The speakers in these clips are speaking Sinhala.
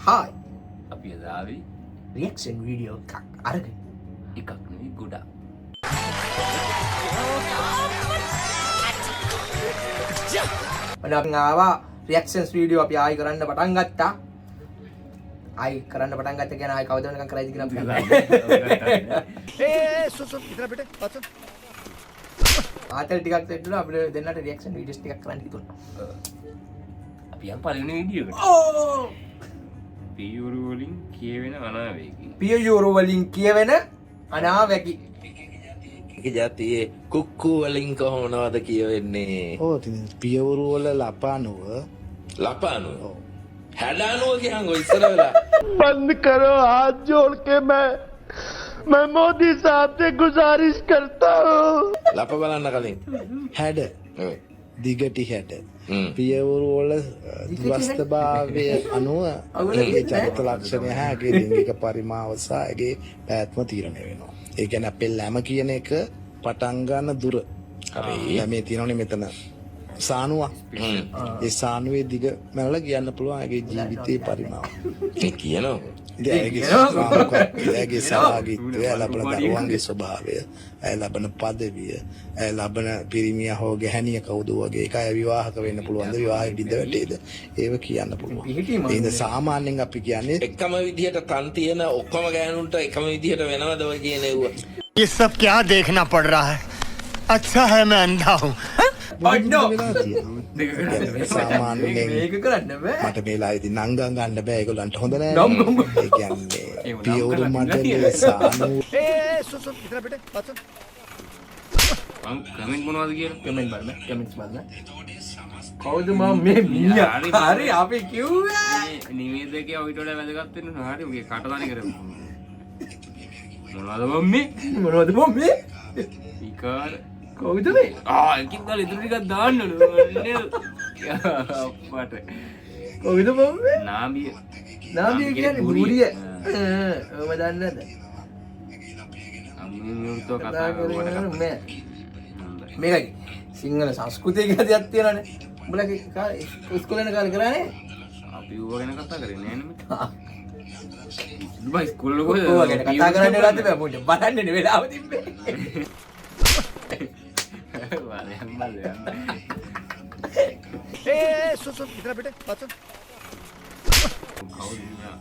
හායි අපි අදාවි රියක්ෂන් වීඩියෝ එකක් අරගෙන එකක් නෙවෙයි ගොඩක්. මම අපි ආවා රියක්ෂන්ස් වීඩියෝ අපි ආයි කරන්න පටන් ගත්තා. ආයි කරන්න පටන් ගත්ත කියන ආයි කවද වෙනකන් කරයිද කියලා අපි දන්නේ ඉතර පිට පස්සෙ ආතල් ටිකක් සෙට් වුණා අපිට දෙන්නට රියක්ෂන් වීඩියෝස් ටිකක් කරන්න හිතුණා. අපි යම් පළවෙනි වීඩියෝ එකට. ඕ පියවරු වලින් කියවෙන අනාවේකී. පියයුරු වලින් කියවෙන අනාවැකි. එක ජාතියේ කුක්කු වලින් කොහොමනවද කියවෙන්නේ? ඕ ඉතින් පියවරු වල ලපානුව ලපානුව. හැඩානුව කියන්කො ඉස්සර වෙලා. बंद करो हाथ जोड़ के मैं मोदी साहब से गुजारिश करता हूँ ලප බලන්න කලින්. හැඩ නෙවෙයි. දිගටි හැඩ හ්ම්. පියවරු වල දුරස්ථභාවය අනුව ඒ චරිත ලක්ෂණය හැගේ ලිංගික පරිමාව සහ ඒගේ පැවැත්ම තීරණය වෙනවා. ඒ කියන්නේ අපේ ළම කියන එක පටන් ගන්න දුර. හරි. දැන් මේ තියෙනවනේ මෙතන සානුවක්. ඒ සානුවේ දිග මැනලා කියන්න පුළුවන් ඒගේ ජීවිතයේ පරිමාව. මේ කියනවා. ඉතින් ඒගේ ස්වභාවය, ඒගේ සහභාගීත්වය, ලබන දරුවන්ගේ ස්වභාවය, ඇය ලබන පදවිය, ඇය ලබන පිරිමියා හෝ ගැහැණිය කවුද වගේ එක අය විවාහක වෙන්න පුළුවන්ද, විවාහය බිඳ වැටේද, ඒව කියන්න පුළුවන්. ඒද සාමාන්‍යයෙන් අපි කියන්නේ එකම විදිහට තන් තියෙන ඔක්කොම ගෑනුන්ට එකම විදිහට වෙනවද ඔය කියන ඒවා? ये सब क्या देखना पड़ रहा है अच्छा है मैं अंधा हूँ අඩෝ සාමාන්‍යයෙන් මේක කරන්න බෑ. මට මේලා ඉතින් නංගන් ගන්න බෑ ඒගොල්ලන්ට හොඳ නෑ. නම් ගම්. ඒ කියන්නේ පියවරු මඩලේ සානු इतර පිට පස්සෙ මම කමෙන්ට් මොනවද කියලා? කමෙන්ට් බලන්න කමෙන්ට්ස් බලන්න. කවුද මම මේ මිනිහා හරි අපි කිව්වා. මේ නිවේදකයා ඔයිට වඩා වැදගත් වෙනවා. හරි උගේ කටදානි කරමු. මොනවද මම්මේ? මොනවද මම මේ විකාර. කවුද මේ එකකින් ගාලා ඉතුරු ටිකක් දාන්න ඕන. අප්පට. කවුද මම මේ නාමිය. නාමිය කියන්නේ බුරිය ඔබ දන්නේ නැද්ද අම්මේ මියුර්තෝ කතා කතා කරනවා. කරන්නේ මේ මේකයි සිංහල සංස්කෘතිය කියලා දෙයක් තියෙනවානේ උඹලගේ ඉස්කෝලේ යන කාලේ කරානේ අපි ඌව ගැන කතා කරන්නේ නෑ නෙමෙයි. දුබයි ස්කූල් වල කොහෙද? ඔය ගැන කතා කරන්න වෙලාව තිබ්බා මොකද බලන්නේ වෙලාව තිබ්බේ වාරයන් බලයන්. ඉතර පිට පස්සෙ කවුද මෙයා?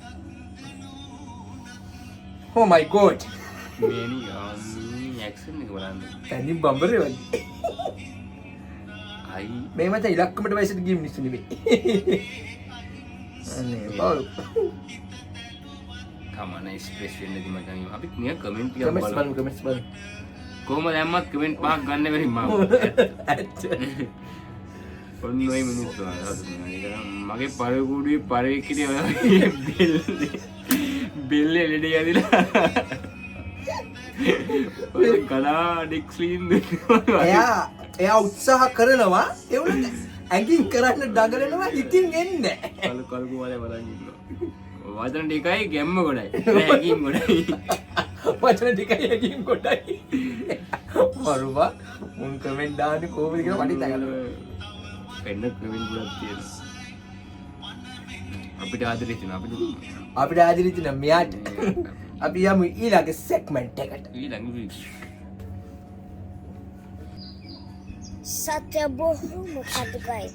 oh my god මේනි ඇක්ෂන් එක බලන්න. තනින් බම්බරේ වගේ අයි මේ මත ඉලක්කමට වයසට ගිය මිනිස්සු නෙමෙයි අනේ බවරු කමන ස්ප්‍රෙස් වෙන්න දි මචං. අපි නිය කමෙන්ට් ටිකක් කමෙන්ට්ස් බලමු. බලමු කමෙන්ට්ස් බලමු කොහමද දැම්මත් කමෙන්ට් පහක් ගන්න බැරි මම. ඔන්න ඔය මිනිස්සු මගේ පරකුඩුවේ පරේකිරිය බෙල්ලේ ලෙඩේ ඇදිලා ඔය කලා ඩෙක්ස්ලින් එයා උත්සාහ කරනවා ඒ වුණත් ඇඟින් කරන්න දඟලනවා ඉතින් එන්නේ කලු කල්පු වල බලන් ඉන්නවා. වචන ටිකයි ගැම්ම ගොඩයි. ඇඟින් ගොඩයි. වචන ටිකයි ඇඟින් කොටයි මරුවා උන් කමෙන්ට් දාන්නේ කොහොමද කියලා මට හිතගන්න පෙන්න කමෙන්ට් ගොඩක් තියෙනවා. අපිට ආදරේ තියෙනවා. අපිට ආදිරි තියෙන මෙයාට අපි යමු ඊළඟ සෙග්මන්ට් එකට ඊළඟ සත්‍ය බොහොම කටුකයි.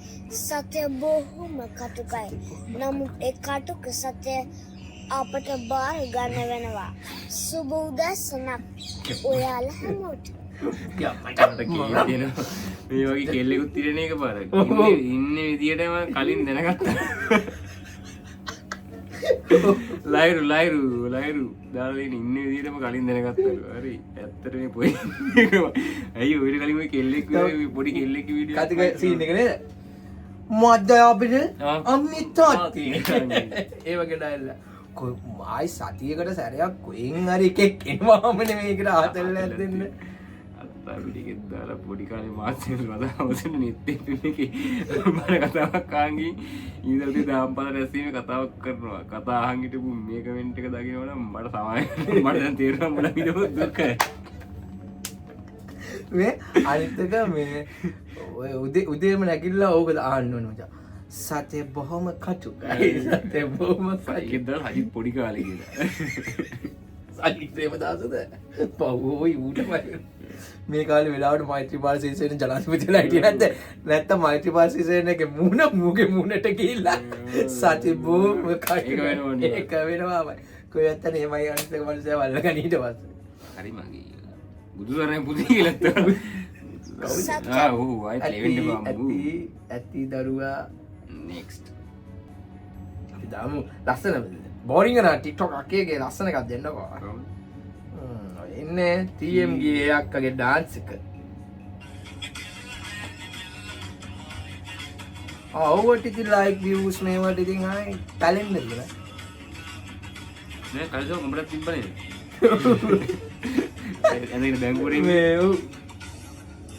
සත්‍ය බොහොම කටුකයි. නමුත් ඒ කටුක සත්‍ය අපට බාර ගන්න වෙනවා. සුබ උදැසනක් ඔයාලා හැමෝට. මේ වගේ කෙල්ලෙකුත් තියෙන එක පාර ඉන්නේ විදියටම කලින් දැනගත්තා. ලයිරු දාලා ඉන්නේ විදියටම කලින් දැනගත්තලු. හරි ඇත්තට මේ පොයි ඇයි ඔය කලින් ඔය කෙල්ලෙක් පොඩි කෙල්ලෙක් වීඩියෝ කතික සීන් එක නේද මද්ද අපිට අම්මිත් ඒ වගේ ඩයල්ලා ආයි සතියකට සැරයක් කොහෙන් හරි එකෙක් එනවාම මේකට ආතල්ලා දෙන්න අත්තා පිටිකෙත් දාලා පොඩි කාලේ මාසෙල් වදාවසන නිත්තේ පිටිකේ මම කතාවක් ආන්ගි ඊදල්දී දාම්පල රැස්වීමේ කතාවක් කරනවා. කතා අහන් හිටපු මේ කමෙන්ට් එක දකිනවනම් මට සමාය මට දැන් තේරෙනවා මොන විදිහට දුක්ඛයි. මේ අනිත් එක මේ ඔය උදේම නැගිටලා ඕක දාන්න ඕන මචං. සතය බොහොම කටුකයි. සතය බොහොම කටුකයි. ඒකෙන්ද හජිත් පොඩි කාලේ කියලා. සජිත් ප්‍රේමදාසද පව්වෝයි ඌට මයි මේ කාලේ වෙලාවට මෛත්‍රීපාල සිරිසේන ජනාධිපතිලා හිටියේ නැද්ද? නැත්තම් මෛත්‍රීපාල සිරිසේනගේ මූණේ මූණට ගිහිල්ලා සතය බොහොම කටුකයි. ඒක වෙනවාමයි. කොහෙත් තන එමයි අනිත් එක මනුස්සයා වල්ලගෙන ඊට පස්සේ. හරි මගේ. බුදුසරණේ පුදි කියලා තමයි. ඔව් අය ලෙවෙන්න බම්බු. ඇති දරුවා next. අපි දාමු ලස්සන බෝරිං නා TikTok අකේගේ ලස්සන එකක් දෙන්නකෝ. එන්නේ TM ගේ අක්කගේ dance එක. ඔව්වට ඉතින් like views මේවට ඉතින් ආයි talent එකද නේ. නේ කල්සෝ උඹට තිබ්බනේ. එන්නේ බැංකුවරින් මේ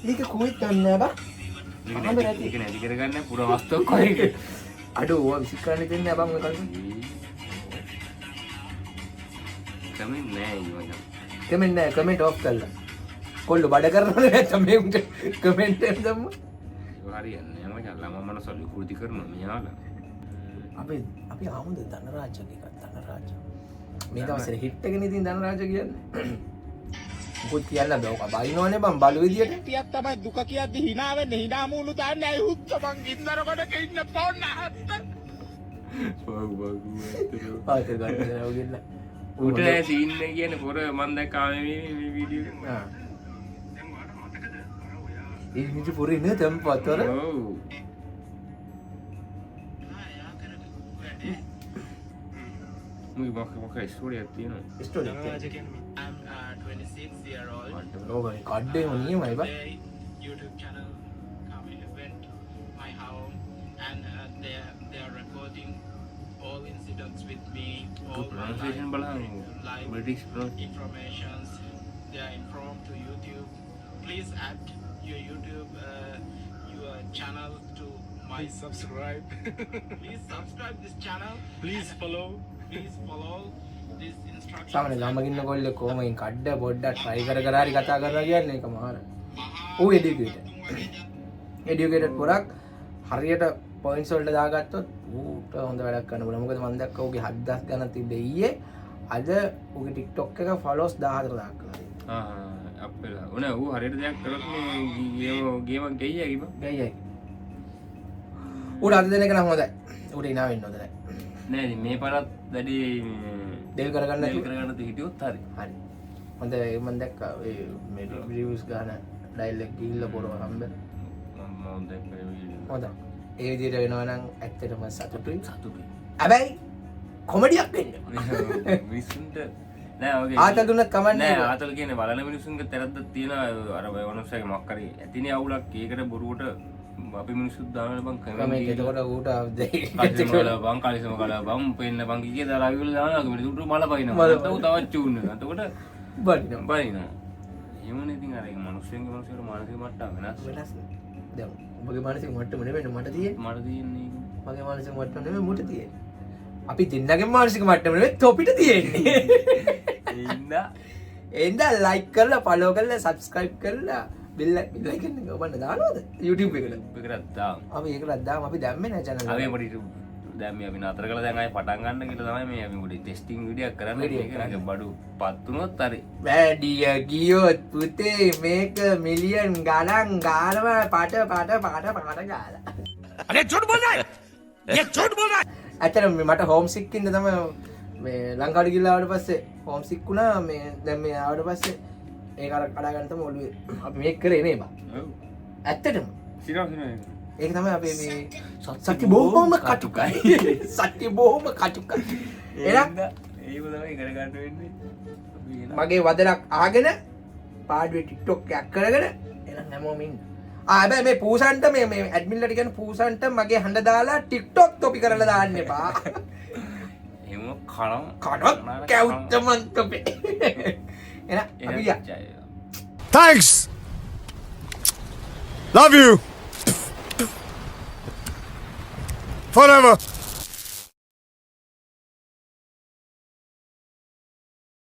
ඒක කොහෙද දන්නේ බා? ඒක නැති කරගන්න පුර වස්තුවක් කොහෙද? අඩෝ ඔයා විසික් කරන්න දෙන්නේ බං ඔය කල්ප. කමෙන්ට් නෑ ඊවන. කමෙන්ට් නෑ කමෙන්ට් ඔෆ් කරලා. කොල්ල බඩ කරනවනේ නැත්නම් මේ උන්ට කමෙන්ට් එක දැම්ම. ඒක හරියන්නේ නෑ මචං ළම මනසල් විකෘති කරනවා මෙයාලා. අපි ආමුද ධනරාජ එකක් ධනරාජ. මේ දවස්වල හිට් එකනේ ඉතින් ධනරාජ කියන්නේ. මොකද කියන්න බෑ ඔක බයිනවනේ බං බලු විදියට. ටියක් තමයි දුක කියද්දි hina වෙන්නේ hina මූණු දාන්නේ අය හුත්ත මං ගින්නර කොටක ඉන්න ෆෝන් නැහත් පාතේ ගන්න ඕගෙන්න. උට සීන් එක කියන්නේ පොර මන් දැක්කා මේ වීඩියෝ එක. ඒ විදිහ පොරේ නේ තම්පතර. ඔව්. මොකක් ස්ටෝරියක් තියෙනවා. ස්ටෝරි එක. I'm 26-year-old. ඕගොල්ලෝ කඩේම නියමයි බා. YouTube channel come event my home and they are recording all incidents with me, all my pronunciation බලන්න. live British informations. They are informed to YouTube. Please add your YouTube your channel to my subscribe. Please subscribe this channel. Please follow this instruction. සාමාන්‍ය ළමගින්න කොල්ලේ කොහොමද කඩ පොඩ්ඩක් try කර හරි කතා කරලා කියන්නේ ඒක මාර. ඌ educated පොරක් හරියට points වලට දාගත්තොත් ඌට හොඳ වැඩක් කරන්න පුළුවන්. මොකද මම දැක්කා ඌගේ 7000 ගණන් තිබ්බේ ඊයේ. අද ඌගේ TikTok එක followers 14000ක් කරලා තියෙනවා. අප්පෙලා. උනේ ඌ හරියට දෙයක් කරොත් මේ ගේමක් ගෙයියයි කිව්වා. ගයියයි. ඌට අද දෙන එක නම් හොඳයි. ඌට ඉනා වෙන්න හොඳ නැහැ. නෑ ඉතින් මේ පාරත් වැඩි දෙල් කරගන්න දෙල් කරගන්න හිටියොත් හරි. හරි. හොඳ මම දැක්කා මේ reviews ගන්න dialogue ගිහිල්ලා පොරව හම්බ. මම දැක්කේ වීඩියෝ. හොඳයි. ඒ විදිහට වෙනවා නම් ඇත්තටම සතුටුයි. හැබැයි කොමඩියක් වෙන්න. මිනිස්සුන්ට නෑ ඔගේ ආතල් දුන්නත් කමන්නේ නෑ ආතල් කියන්නේ බලන මිනිස්සුන්ගේ තරද්දක් තියෙනවා අර වනස්සගේ මොකක් හරි ඇතිනේ අවුලක් ඒකට බොරුවට අපි මිනිස්සුත් දානවා බං කමෙන්ට් එතකොට ඌට කල්සම බං කල්සම කලා බං පෙන්න බං කීකේ දාලා අවිවල දානවා මිනිස්සුන්ට මල පයින්නවා නැත්නම් තවත් චූන් වෙනවා එතකොට බනිනවා එහෙමනේ ඉතින් අර මිනිස්සුන්ගේ මානසික මට්ටම වෙනස් දැන් ඔබගේ මානසික මට්ටම නෙමෙයි මට තියෙන්නේ මගේ මානසික මට්ටම නෙමෙයි මුට තියෙන්නේ අපි දෙන්නගේ මානසික මට්ටම නෙමෙයි තොපිට තියෙන්නේ එන්න ලයික් කරලා ෆලෝ කරලා සබ්ස්ක්‍රයිබ් කරලා බෙල් අයිකන් එක ඔබන්න දානවද YouTube එකට අපි ඒකලත් දාමු අපි දැම්මේ නැහැ channel අපි පොඩි දැන් මේ අපි නතර කරලා දැන් ආයේ පටන් ගන්න කියලා තමයි මේ අපි පොඩි ටෙස්ටිං වීඩියෝක් කරන්න මේක බඩු පත් වුණොත් හරි වැඩිය ගියොත් පුතේ මේක මිලියන් ගණන් ගානවා පාට ගාලා अरे झूठ बोल रहा है ये झूठ बोल रहा है ඇත්තටම මට හෝම් සික් ඉන්න තමයි මේ ලංකාවට ගිහලා ආවට පස්සේ හෝම් සික් වුණා මේ දැන් මේ ආවට පස්සේ ඒක අර කඩා ගන්න තමයි ඔළුවේ අපි මේක කරේ නේ බා ඇත්තටම ඒක තමයි අපි මේ සත්‍ය බොහොම කටුකයි සත්‍ය බොහොම කටුකයි එහෙනම් ඒක තමයි කරගන්න වෙන්නේ මගේ වදනක් අහගෙන පාඩුවේ TikTok එකක් කරගෙන එහෙනම් හැමෝම ඉන්න හැබැයි මේ පූසන්ට මේ ඇඩ්මින්ලට කියන පූසන්ට මගේ හඬ දාලා TikTok තොපි කරලා දාන්න එපා එහෙම කනවා කඩක් කැවුත්තමන් තොපේ එහෙනම් අපි ගියා थैंक्स लव यू फॉरएवर